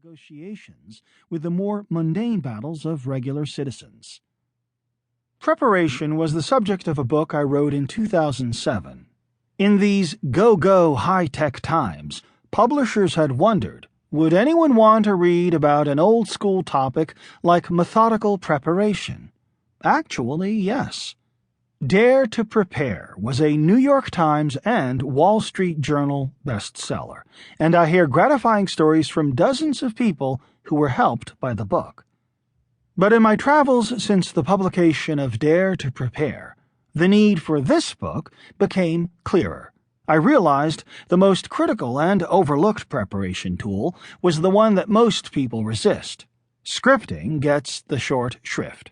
negotiations with the more mundane battles of regular citizens. Preparation was the subject of a book I wrote in 2007. In these go-go high-tech times, publishers had wondered, would anyone want to read about an old-school topic like methodical preparation? Actually, yes. Dare to Prepare was a New York Times and Wall Street Journal bestseller, and I hear gratifying stories from dozens of people who were helped by the book. But in my travels since the publication of Dare to Prepare, the need for this book became clearer. I realized the most critical and overlooked preparation tool was the one that most people resist. Scripting gets the short shrift.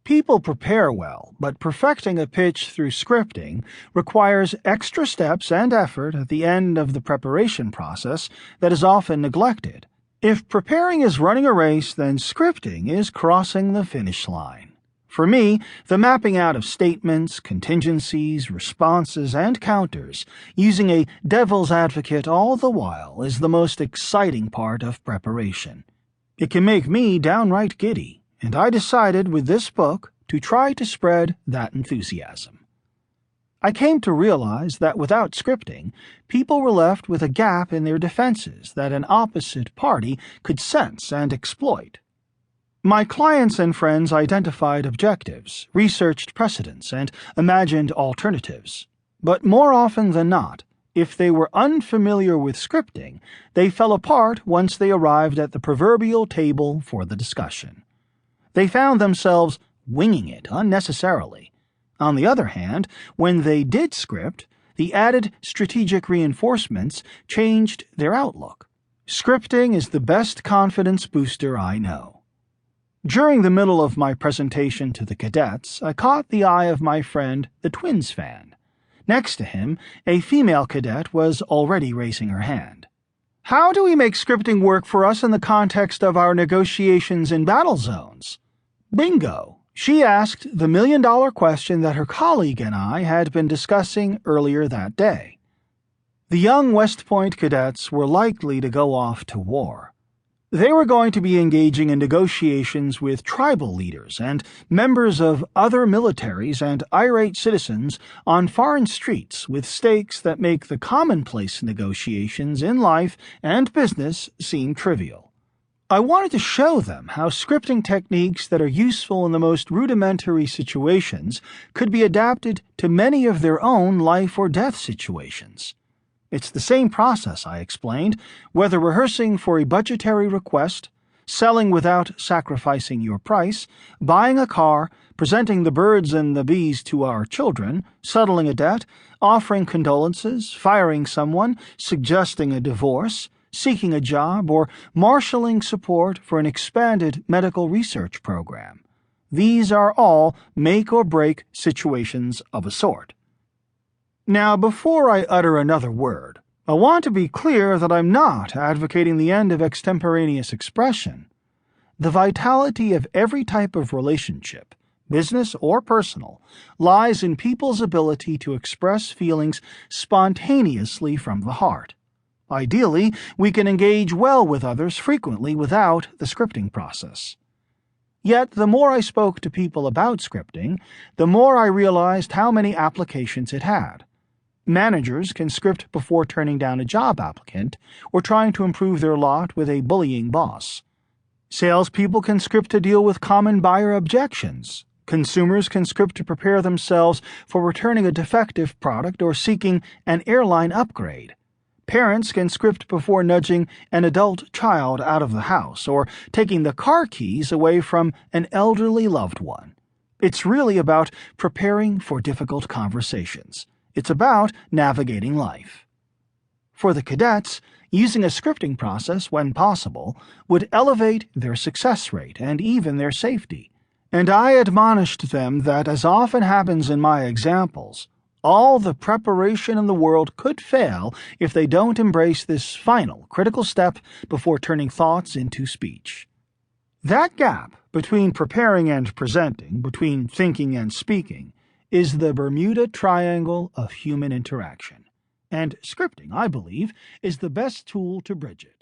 People prepare well, but perfecting a pitch through scripting requires extra steps and effort at the end of the preparation process that is often neglected. If preparing is running a race, then scripting is crossing the finish line. For me, the mapping out of statements, contingencies, responses, and counters, using a devil's advocate all the while, is the most exciting part of preparation. It can make me downright giddy, and I decided with this book to try to spread that enthusiasm. I came to realize that without scripting, people were left with a gap in their defenses that an opposite party could sense and exploit. My clients and friends identified objectives, researched precedents, and imagined alternatives. But more often than not, if they were unfamiliar with scripting, they fell apart once they arrived at the proverbial table for the discussion. They found themselves winging it unnecessarily. On the other hand, when they did script, the added strategic reinforcements changed their outlook. Scripting is the best confidence booster I know. During the middle of my presentation to the cadets, I caught the eye of my friend, the Twins fan. Next to him, a female cadet was already raising her hand. "How do we make scripting work for us in the context of our negotiations in battle zones?" Bingo! She asked the million-dollar question that her colleague and I had been discussing earlier that day. The young West Point cadets were likely to go off to war. They were going to be engaging in negotiations with tribal leaders and members of other militaries and irate citizens on foreign streets with stakes that make the commonplace negotiations in life and business seem trivial. I wanted to show them how scripting techniques that are useful in the most rudimentary situations could be adapted to many of their own life or death situations. It's the same process, I explained, whether rehearsing for a budgetary request, selling without sacrificing your price, buying a car, presenting the birds and the bees to our children, settling a debt, offering condolences, firing someone, suggesting a divorce, seeking a job, or marshalling support for an expanded medical research program. These are all make-or-break situations of a sort. Now, before I utter another word, I want to be clear that I'm not advocating the end of extemporaneous expression. The vitality of every type of relationship, business or personal, lies in people's ability to express feelings spontaneously from the heart. Ideally, we can engage well with others frequently without the scripting process. Yet, the more I spoke to people about scripting, the more I realized how many applications it had. Managers can script before turning down a job applicant or trying to improve their lot with a bullying boss. Salespeople can script to deal with common buyer objections. Consumers can script to prepare themselves for returning a defective product or seeking an airline upgrade. Parents can script before nudging an adult child out of the house or taking the car keys away from an elderly loved one. It's really about preparing for difficult conversations. It's about navigating life. For the cadets, using a scripting process, when possible, would elevate their success rate and even their safety. And I admonished them that, as often happens in my examples, all the preparation in the world could fail if they don't embrace this final, critical step before turning thoughts into speech. That gap between preparing and presenting, between thinking and speaking, is the Bermuda Triangle of human interaction. And scripting, I believe, is the best tool to bridge it.